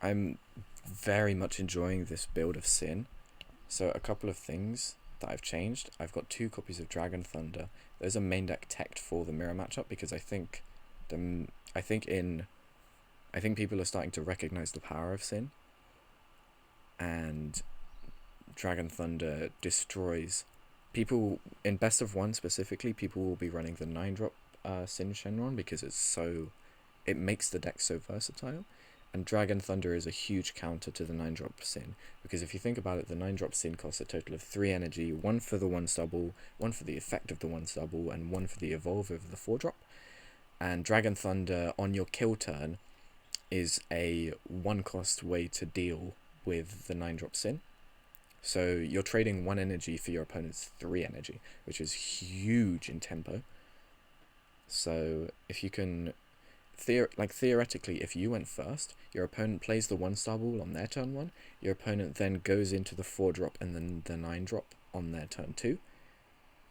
I'm very much enjoying this build of Syn. So a couple of things that I've changed. I've got 2 copies of Dragon Thunder. Those are main deck teched for the mirror matchup because I think people are starting to recognize the power of Syn, and Dragon Thunder destroys people in best of 1 specifically. People will be running the 9-drop Syn Shenron because it makes the deck so versatile. And Dragon Thunder is a huge counter to the 9-drop Syn, because if you think about it, the 9-drop Syn costs a total of 3 energy, 1 for the 1 stubble, 1 for the effect of the 1 stubble, and 1 for the evolve of the 4-drop. And Dragon Thunder on your kill turn is a 1-cost way to deal with the 9-drop Syn. So you're trading 1 energy for your opponent's 3 energy, which is huge in tempo. So if you can... theoretically, if you went first, your opponent plays the 1-star ball on their turn 1, your opponent then goes into the 4-drop and then the 9-drop on their turn 2,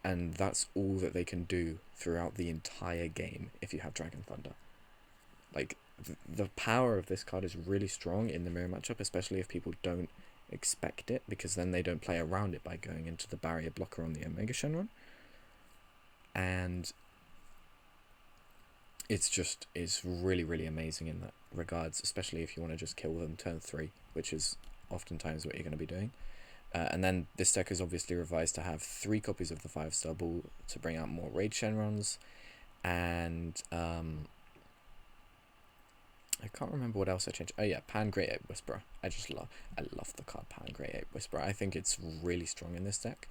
and that's all that they can do throughout the entire game if you have Dragon Thunder. Like, the power of this card is really strong in the mirror matchup, especially if people don't expect it, because then they don't play around it by going into the barrier blocker on the Omega Shenron. And it's really, really amazing in that regards, especially if you want to just kill them turn 3, which is oftentimes what you're going to be doing. And then this deck is obviously revised to have 3 copies of the 5-star ball to bring out more Raid Shenrons, and I can't remember what else I changed. Oh yeah, Pan Great Ape Whisperer. I love the card Pan Great Ape Whisperer. I think it's really strong in this deck.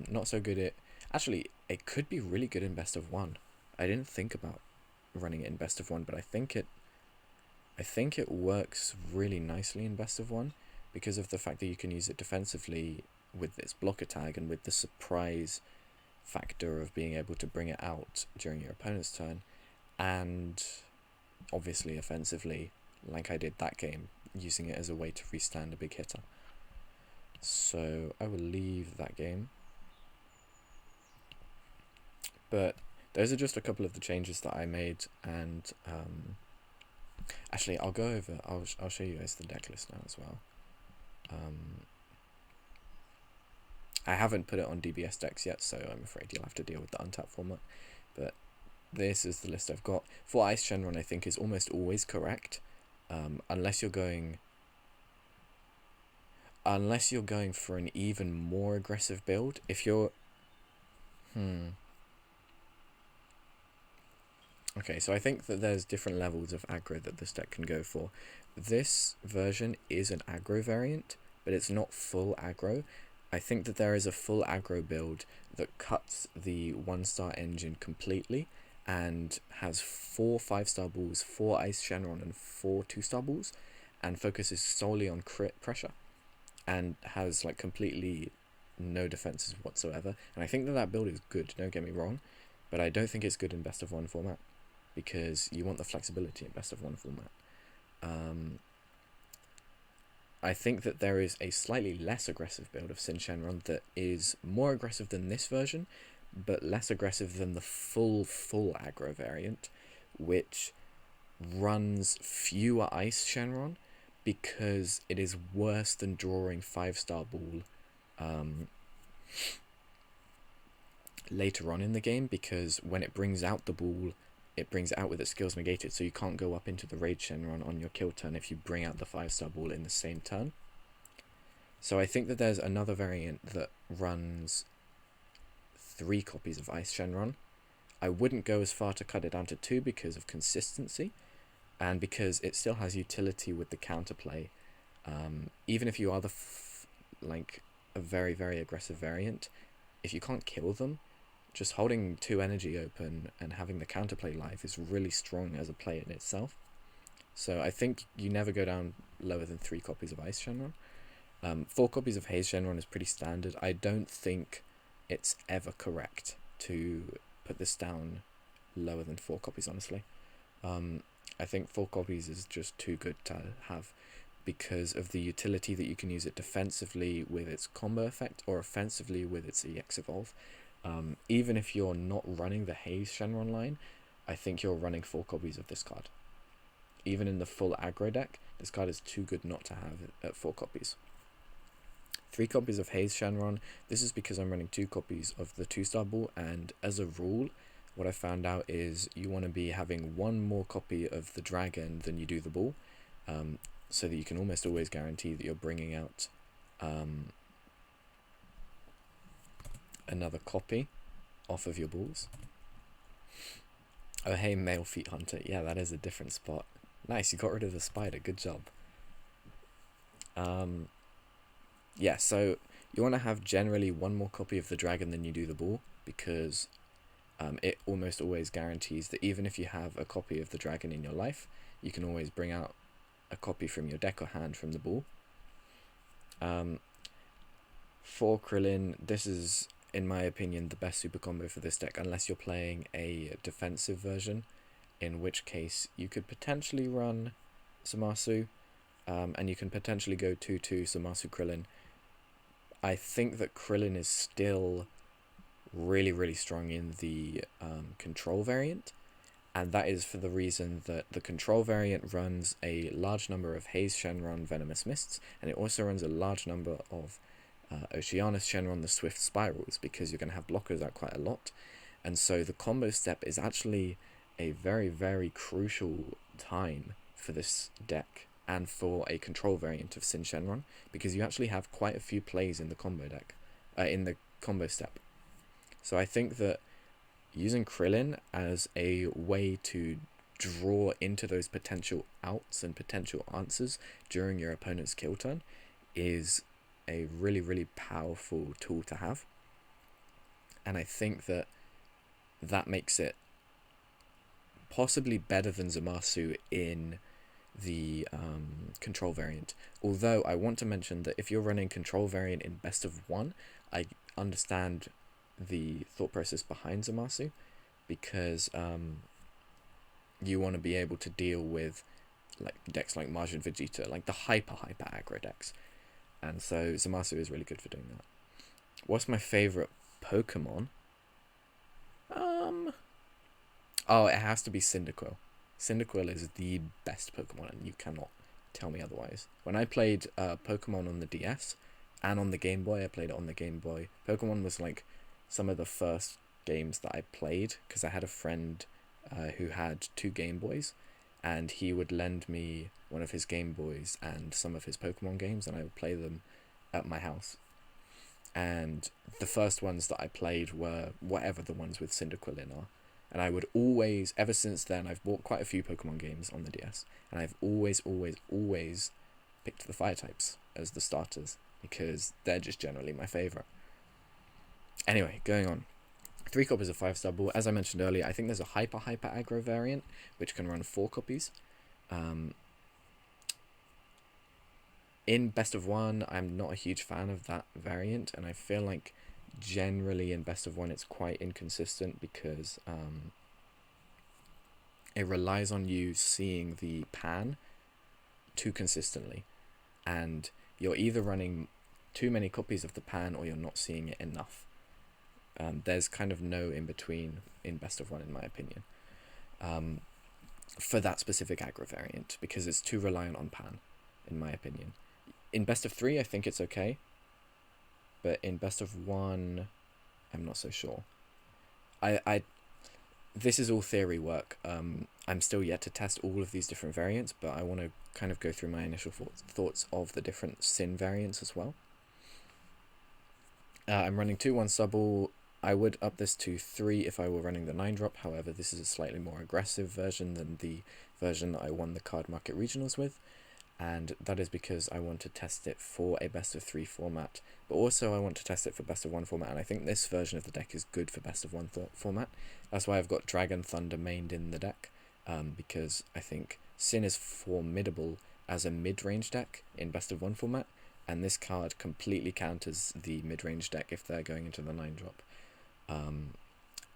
Not so good at... Actually, it could be really good in best of 1. I didn't think about running it in best of 1, but I think it works really nicely in best of 1 because of the fact that you can use it defensively with its blocker tag and with the surprise factor of being able to bring it out during your opponent's turn, and obviously offensively, like I did that game, using it as a way to restand a big hitter. So I will leave that game. But those are just a couple of the changes that I made, and actually I'll show you guys the deck list now as well. I haven't put it on DBS decks yet, so I'm afraid you'll have to deal with the untapped format, but this is the list I've got. For Ice Shenron, I think is almost always correct, unless you're going for an even more aggressive build. If you're okay, so I think that there's different levels of aggro that this deck can go for. This version is an aggro variant, but it's not full aggro. I think that there is a full aggro build that cuts the 1-star engine completely and has 4 5-star balls, 4 Ice Shenron, and 4 2-star balls, and focuses solely on crit pressure, and has like completely no defenses whatsoever. And I think that build is good, don't get me wrong, but I don't think it's good in best of 1 format, because you want the flexibility in best of 1 format. I think that there is a slightly less aggressive build of Syn Shenron that is more aggressive than this version, but less aggressive than the full aggro variant, which runs fewer Ice Shenron because it is worse than drawing 5-star ball later on in the game, because when it brings out the ball, it brings it out with its skills negated, so you can't go up into the Raid Shenron on your kill turn if you bring out the 5-star ball in the same turn. So I think that there's another variant that runs 3 copies of Ice Shenron. I wouldn't go as far to cut it down to 2 because of consistency, and because it still has utility with the counterplay. Even if you are like a very, very aggressive variant, if you can't kill them, just holding 2 energy open and having the counterplay live is really strong as a play in itself. So I think you never go down lower than 3 copies of Ice Shenron. 4 copies of Haze Shenron is pretty standard. I don't think it's ever correct to put this down lower than 4 copies, honestly. I think 4 copies is just too good to have, because of the utility that you can use it defensively with its combo effect or offensively with its EX evolve. Even if you're not running the Haze Shenron line, I think you're running 4 copies of this card. even in the full aggro deck, this card is too good not to have at 4 copies. 3 copies of Haze Shenron. This is because I'm running 2 copies of the 2-star ball, and as a rule, what I found out is you want to be having 1 more copy of the dragon than you do the ball, so that you can almost always guarantee that you're bringing out another copy off of your balls. Oh hey, Male Feet Hunter. Yeah, that is a different spot. Nice, you got rid of the spider. Good job. Yeah, so you want to have generally 1 more copy of the dragon than you do the ball, because it almost always guarantees that even if you have a copy of the dragon in your life, you can always bring out a copy from your deck or hand from the ball. For Krillin, this is, in my opinion, the best super combo for this deck, unless you're playing a defensive version, in which case you could potentially run Zamasu, and you can potentially go 2-2 Zamasu Krillin. I think that Krillin is still really, really strong in the control variant, and that is for the reason that the control variant runs a large number of Haze Shenron Venomous Mists, and it also runs a large number of Oceanus Shenron the Swift Spirals, because you're going to have blockers out quite a lot. And so the combo step is actually a very, very crucial time for this deck and for a control variant of Syn Shenron, because you actually have quite a few plays in the combo deck, in the combo step. So I think that using Krillin as a way to draw into those potential outs and potential answers during your opponent's kill turn is a really, really powerful tool to have. And I think that that makes it possibly better than Zamasu in the control variant. Although I want to mention that if you're running control variant in best of 1, I understand the thought process behind Zamasu, because you want to be able to deal with like decks like Majin Vegeta, like the hyper aggro decks, and so Zamasu is really good for doing that. What's my favorite Pokemon? Oh, it has to be Cyndaquil. Cyndaquil is the best Pokemon, and you cannot tell me otherwise. When I played Pokemon on the DS and on the Game Boy, I played it on the Game Boy. Pokemon was like some of the first games that I played, because I had a friend who had 2 Game Boys, and he would lend me one of his Game Boys and some of his Pokemon games, and I would play them at my house. And the first ones that I played were whatever the ones with Cyndaquil in are. And I would always, ever since then, I've bought quite a few Pokemon games on the DS, and I've always picked the fire types as the starters, because they're just generally my favourite. Anyway, going on. 3 copies of 5-star ball. As I mentioned earlier, I think there's a hyper aggro variant, which can run 4 copies. In best of 1, I'm not a huge fan of that variant, and I feel like generally in best of 1 it's quite inconsistent, because it relies on you seeing the pan too consistently, and you're either running too many copies of the pan or you're not seeing it enough. There's kind of no in between in best of 1, in my opinion, for that specific aggro variant, because it's too reliant on pan, in my opinion. In best of 3, I think it's okay, but in best of 1, I'm not so sure. This is all theory work. I'm still yet to test all of these different variants, but I want to kind of go through my initial thoughts of the different Syn variants as well. I'm running 2 1-star ball. I would up this to 3 if I were running the 9-drop. However, this is a slightly more aggressive version than the version that I won the Card Market Regionals with, and that is because I want to test it for a best of 3 format, but also I want to test it for best of 1 format, and I think this version of the deck is good for best of 1 format. That's why I've got Dragon Thunder mained in the deck, because I think Syn is formidable as a mid-range deck in best of 1 format, and this card completely counters the mid-range deck if they're going into the 9-drop.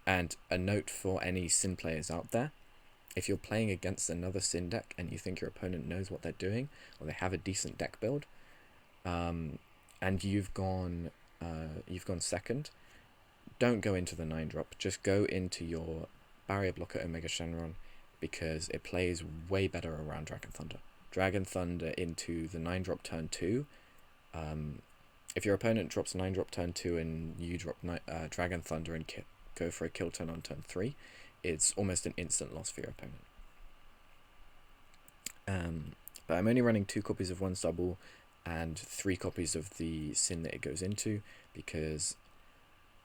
And a note for any Syn players out there: if you're playing against another Syn deck and you think your opponent knows what they're doing, or they have a decent deck build, and you've gone second, don't go into the 9-drop. Just go into your Barrier Blocker Omega Shenron because it plays way better around Dragon Thunder. Dragon Thunder into the 9-drop turn 2. If your opponent drops 9-drop turn 2 and you drop Dragon Thunder and go for a kill turn on turn 3, it's almost an instant loss for your opponent. But I'm only running 2 copies of One Double and 3 copies of the Syn that it goes into, because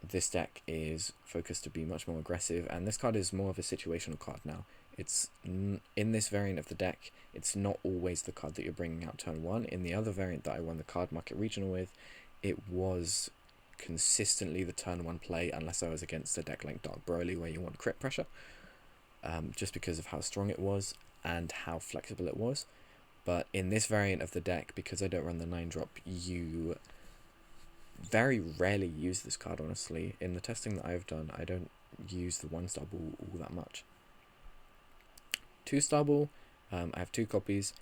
this deck is focused to be much more aggressive, and this card is more of a situational card now. It's in this variant of the deck, it's not always the card that you're bringing out turn 1. In the other variant that I won the Card Market Regional with, it was consistently the turn 1 play, unless I was against a deck like Dark Broly where you want crit pressure, just because of how strong it was and how flexible it was. But in this variant of the deck, because I don't run the 9-drop, you very rarely use this card, honestly. In the testing that I've done, I don't use the 1-star ball all that much. 2-star ball, I have 2 copies.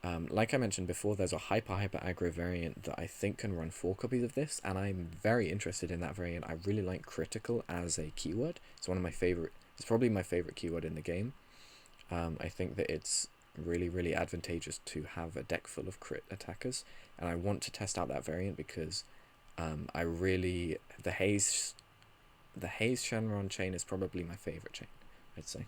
Like I mentioned before, there's a Hyper Aggro variant that I think can run 4 copies of this, and I'm very interested in that variant. I really like critical as a keyword. It's one of my favorite. It's probably my favorite keyword in the game. I think that it's really advantageous to have a deck full of crit attackers, and I want to test out that variant because the Haze Shenron chain is probably my favorite chain, I'd say.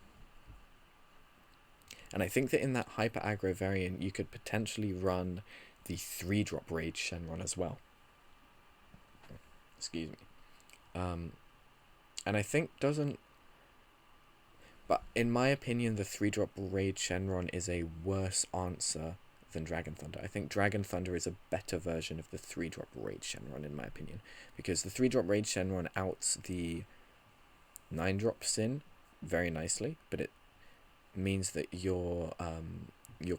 And I think that in that Hyper Aggro variant you could potentially run the 3-drop Rage Shenron as well. Excuse me. And I think but in my opinion, the 3-drop Rage Shenron is a worse answer than Dragon Thunder. I think Dragon Thunder is a better version of the 3-drop Rage Shenron, in my opinion, because the 3-drop Rage Shenron outs the 9-drop Syn very nicely, but it means that your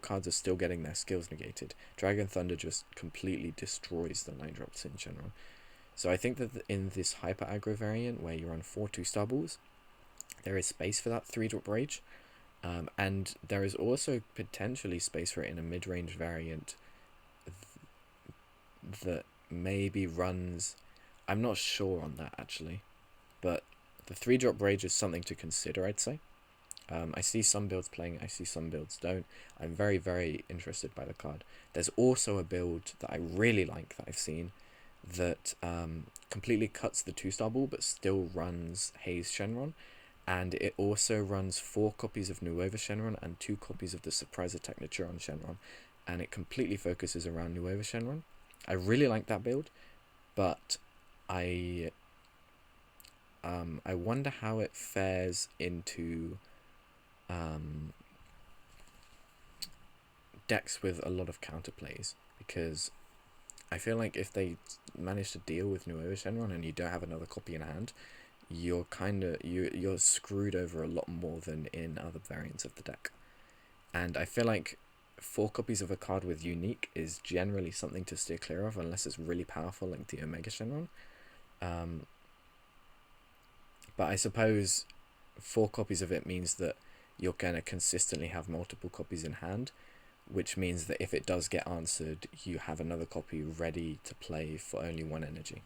cards are still getting their skills negated. Dragon Thunder just completely destroys the 9-drop Syn Shenron. So I think that in this Hyper Aggro variant, where you run 4 2-star balls, there is space for that 3-drop Rage, and there is also potentially space for it in a mid-range variant that maybe runs... I'm not sure on that, actually, but the 3-drop Rage is something to consider, I'd say. I see some builds playing, I see some builds don't. I'm very interested by the card. There's also a build that I really like that I've seen that completely cuts the 2-star ball but still runs Haze Shenron, and it also runs 4 copies of Nuova Shenron and 2 copies of the Surprise Attack Naturon Shenron, and it completely focuses around Nuova Shenron. I really like that build, but I wonder how it fares into decks with a lot of counterplays, because I feel like if they manage to deal with Nuova Shenron and you don't have another copy in hand, you're screwed over a lot more than in other variants of the deck. And I feel like 4 copies of a card with unique is generally something to steer clear of, unless it's really powerful like the Omega Shenron. But I suppose 4 copies of it means that you're going to consistently have multiple copies in hand, which means that if it does get answered, you have another copy ready to play for only 1 energy.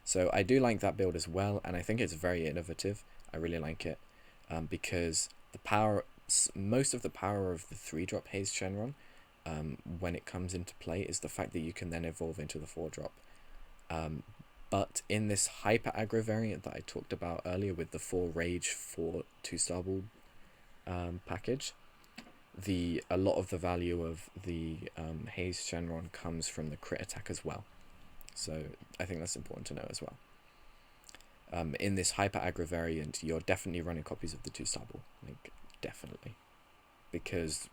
So I do like that build as well, and I think it's very innovative. I really like it, because most of the power of the 3-drop Haze Shenron, when it comes into play, is the fact that you can then evolve into the 4-drop. But in this Hyper Aggro variant that I talked about earlier with the 4 Rage, 4 2-star ball package, a lot of the value of the Haze Shenron comes from the crit attack as well. So I think that's important to know as well. In this Hyper Aggro variant, you're definitely running copies of the 2-star ball, like definitely, because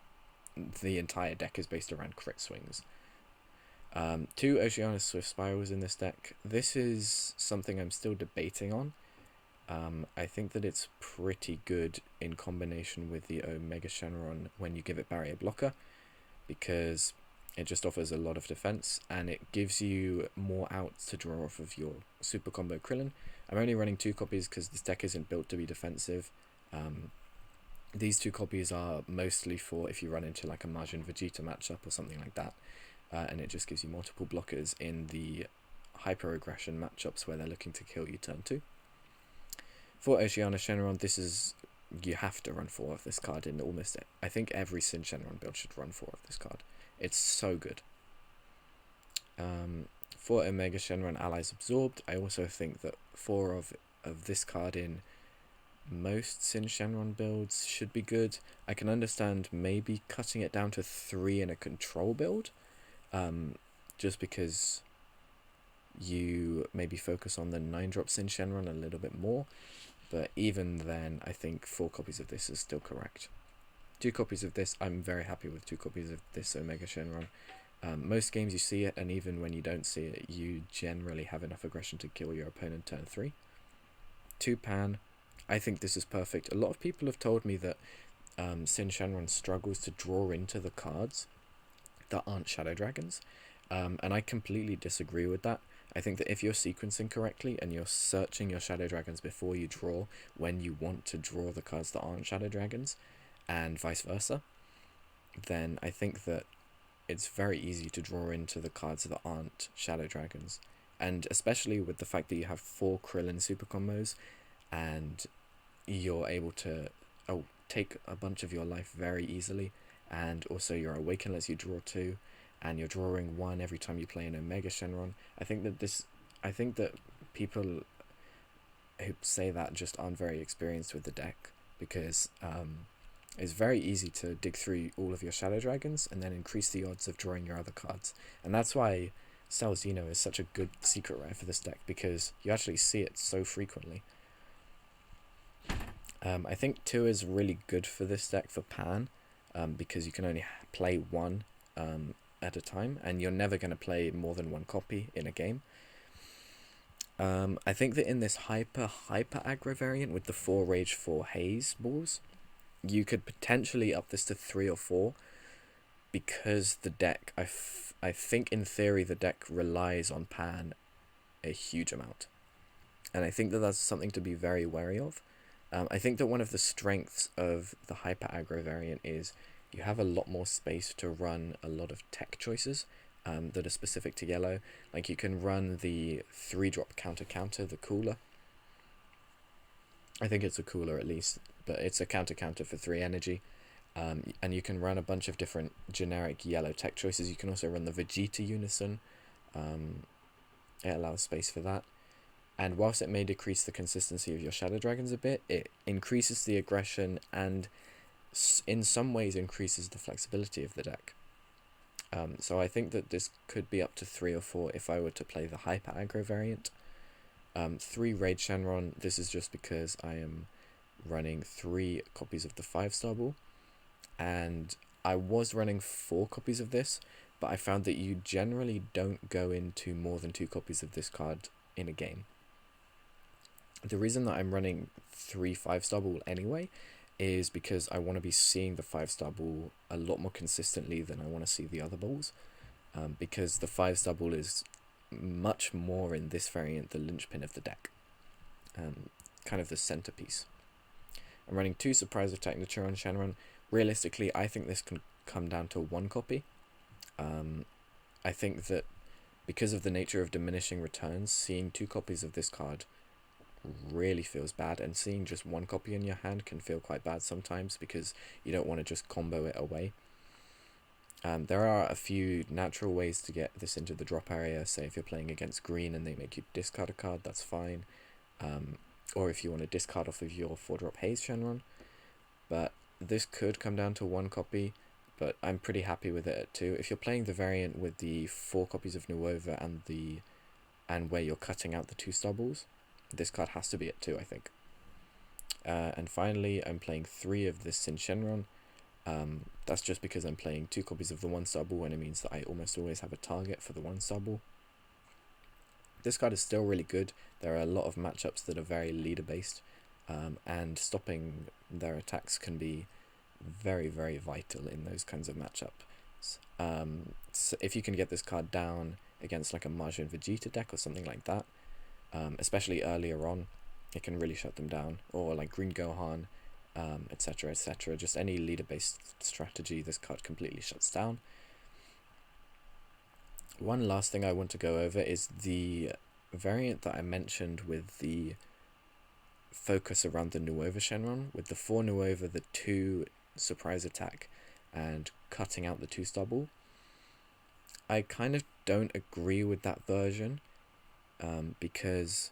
the entire deck is based around crit swings. 2 Oceana Swift Spirals in this deck. This is something I'm still debating on. I think that it's pretty good in combination with the Omega Shenron when you give it Barrier Blocker, because it just offers a lot of defense and it gives you more outs to draw off of your Super Combo Krillin. I'm only running 2 copies because this deck isn't built to be defensive. These 2 copies are mostly for if you run into like a Majin Vegeta matchup or something like that, and it just gives you multiple blockers in the Hyper Aggression matchups where they're looking to kill you turn 2. For Oceana Shenron, this is you have to run 4 of this card in almost it. I think every Syn Shenron build should run 4 of this card. It's so good. 4 Omega Shenron allies absorbed. I also think that 4 of this card in most Syn Shenron builds should be good. I can understand maybe cutting it down to 3 in a control build, just because you maybe focus on the 9-drop Syn Shenron a little bit more. But even then, I think 4 copies of this is still correct. 2 copies of this, I'm very happy with 2 copies of this Omega Shenron. Most games you see it, and even when you don't see it, you generally have enough aggression to kill your opponent turn 3. 2 Pan, I think this is perfect. A lot of people have told me that Syn Shenron struggles to draw into the cards that aren't Shadow Dragons, and I completely disagree with that. I think that if you're sequencing correctly and you're searching your Shadow Dragons before you draw when you want to draw the cards that aren't Shadow Dragons, and vice versa, then I think that it's very easy to draw into the cards that aren't Shadow Dragons. And especially with the fact that you have 4 Krillin super combos, and you're able to take a bunch of your life very easily, and also your Awaken lets you draw 2, and you're drawing 1 every time you play an Omega Shenron. I think that people who say that just aren't very experienced with the deck, because it's very easy to dig through all of your Shadow Dragons and then increase the odds of drawing your other cards. And that's why Cell Xeno is such a good secret rare for this deck, because you actually see it so frequently. I think 2 is really good for this deck for Pan, because you can only play 1 at a time, and you're never going to play more than 1 copy in a game. I think that in this Hyper Aggro variant with the 4 Rage 4 Haze balls, you could potentially up this to 3 or 4, because the deck, I think in theory the deck relies on Pan a huge amount, and I think that that's something to be very wary of. I think that one of the strengths of the Hyper Aggro variant is you have a lot more space to run a lot of tech choices that are specific to yellow. Like you can run the 3-drop counter, the cooler. I think it's a cooler at least, but it's a counter for 3 energy. And you can run a bunch of different generic yellow tech choices. You can also run the Vegeta Unison. It allows space for that. And whilst it may decrease the consistency of your Shadow Dragons a bit, it increases the aggression and in some ways increases the flexibility of the deck. So I think that this could be up to 3 or 4 if I were to play the Hyper Aggro variant. 3 Raid Shenron, this is just because I am running 3 copies of the 5-star ball, and I was running 4 copies of this, but I found that you generally don't go into more than 2 copies of this card in a game. The reason that I'm running 3 5-star ball anyway is because I want to be seeing the 5-star ball a lot more consistently than I want to see the other balls, because the 5-star ball is much more in this variant the linchpin of the deck, kind of the centerpiece. I'm running 2 Surprise Attack Naturon Shenron. Realistically, I think this can come down to 1 copy. I think that because of the nature of diminishing returns, seeing 2 copies of this card really feels bad, and seeing just 1 copy in your hand can feel quite bad sometimes because you don't want to just combo it away. There are a few natural ways to get this into the drop area. Say if you're playing against green and they make you discard a card, that's fine. Or if you want to discard off of your 4-drop Haze Shenron. But this could come down to 1 copy, but I'm pretty happy with it at 2. If you're playing the variant with the 4 copies of Nuova and where you're cutting out the 2-star balls, this card has to be at 2, I think. And finally, I'm playing 3 of this Syn Shenron. That's just because I'm playing 2 copies of the 1-star ball, and it means that I almost always have a target for the 1-star ball. This card is still really good. There are a lot of matchups that are very leader based, and stopping their attacks can be very, very vital in those kinds of matchups. So if you can get this card down against like a Majin Vegeta deck or something like that, especially earlier on, it can really shut them down. Or like Green Gohan, etc, etc. Just any leader based strategy this card completely shuts down. One last thing I want to go over is the variant that I mentioned with the focus around the Nuova Shenron with the 4 Nuova, the 2 surprise attack, and cutting out the 2-star ball. I kind of don't agree with that version, because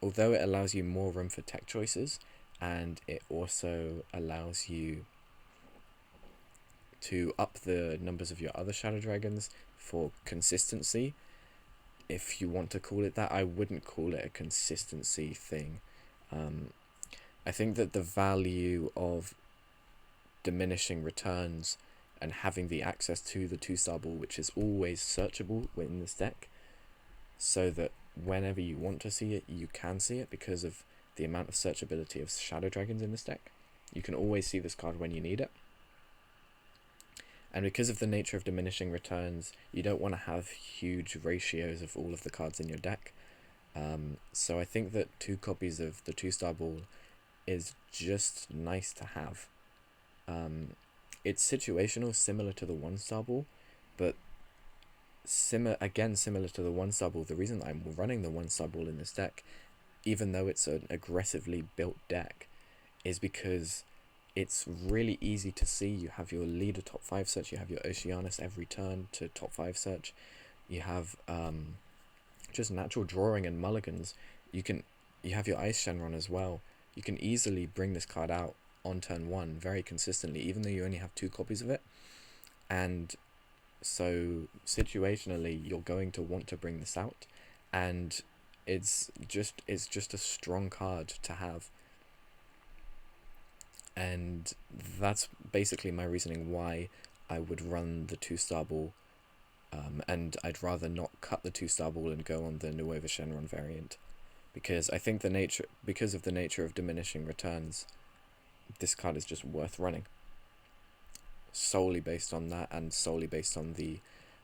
although it allows you more room for tech choices, and it also allows you to up the numbers of your other Shadow Dragons for consistency, if you want to call it that, I wouldn't call it a consistency thing. I think that the value of diminishing returns and having the access to the 2-star ball, which is always searchable within this deck, so that whenever you want to see it, you can see it because of the amount of searchability of Shadow Dragons in this deck. You can always see this card when you need it. And because of the nature of diminishing returns, you don't want to have huge ratios of all of the cards in your deck. So I think that 2 copies of the 2-star ball is just nice to have. It's situational, similar to the 1-star ball, but similar to the 1-star ball, the reason I'm running the 1-star ball in this deck, even though it's an aggressively built deck, is because it's really easy to see. You have your leader top 5 search, you have your Oceanus every turn to top 5 search, you have just natural drawing and mulligans. You have your Ice Shenron as well. You can easily bring this card out on turn 1 very consistently, even though you only have 2 copies of it. And so situationally, you're going to want to bring this out, and it's just a strong card to have. And that's basically my reasoning why I would run the 2-star ball, and I'd rather not cut the 2-star ball and go on the Nuova Shenron variant, because I think because of the nature of diminishing returns, this card is just worth running. Solely based on that, and solely based on the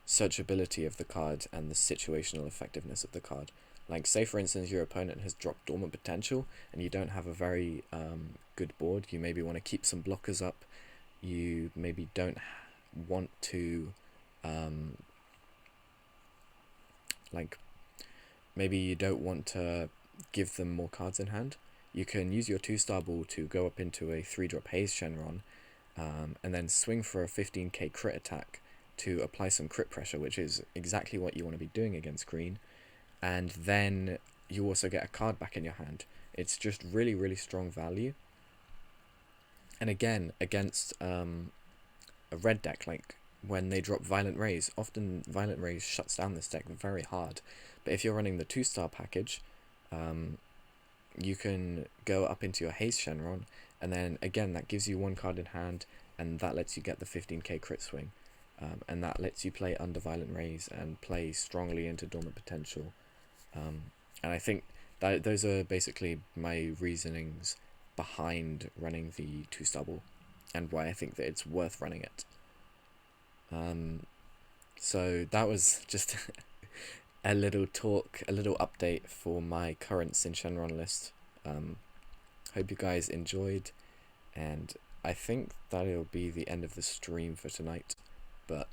searchability of the card and the situational effectiveness of the card. Like, say for instance your opponent has dropped Dormant Potential and you don't have a very good board, you maybe want to keep some blockers up, you maybe don't want to maybe you don't want to give them more cards in hand, you can use your 2-star ball to go up into a 3-drop Haze Shenron, and then swing for a 15k crit attack to apply some crit pressure, which is exactly what you want to be doing against green. And then you also get a card back in your hand. It's just really, really strong value. And again, against a red deck, like when they drop Violent Rays, often Violent Rays shuts down this deck very hard. But if you're running the 2-star package, you can go up into your Haze Shenron, and then again that gives you 1 card in hand, and that lets you get the 15k crit swing, and that lets you play under Violent Rays and play strongly into Dormant Potential. And I think that those are basically my reasonings behind running the 2-star ball, and why I think that it's worth running it. So that was just a little update for my current Syn Shenron list. Hope you guys enjoyed, and I think that'll be the end of the stream for tonight, but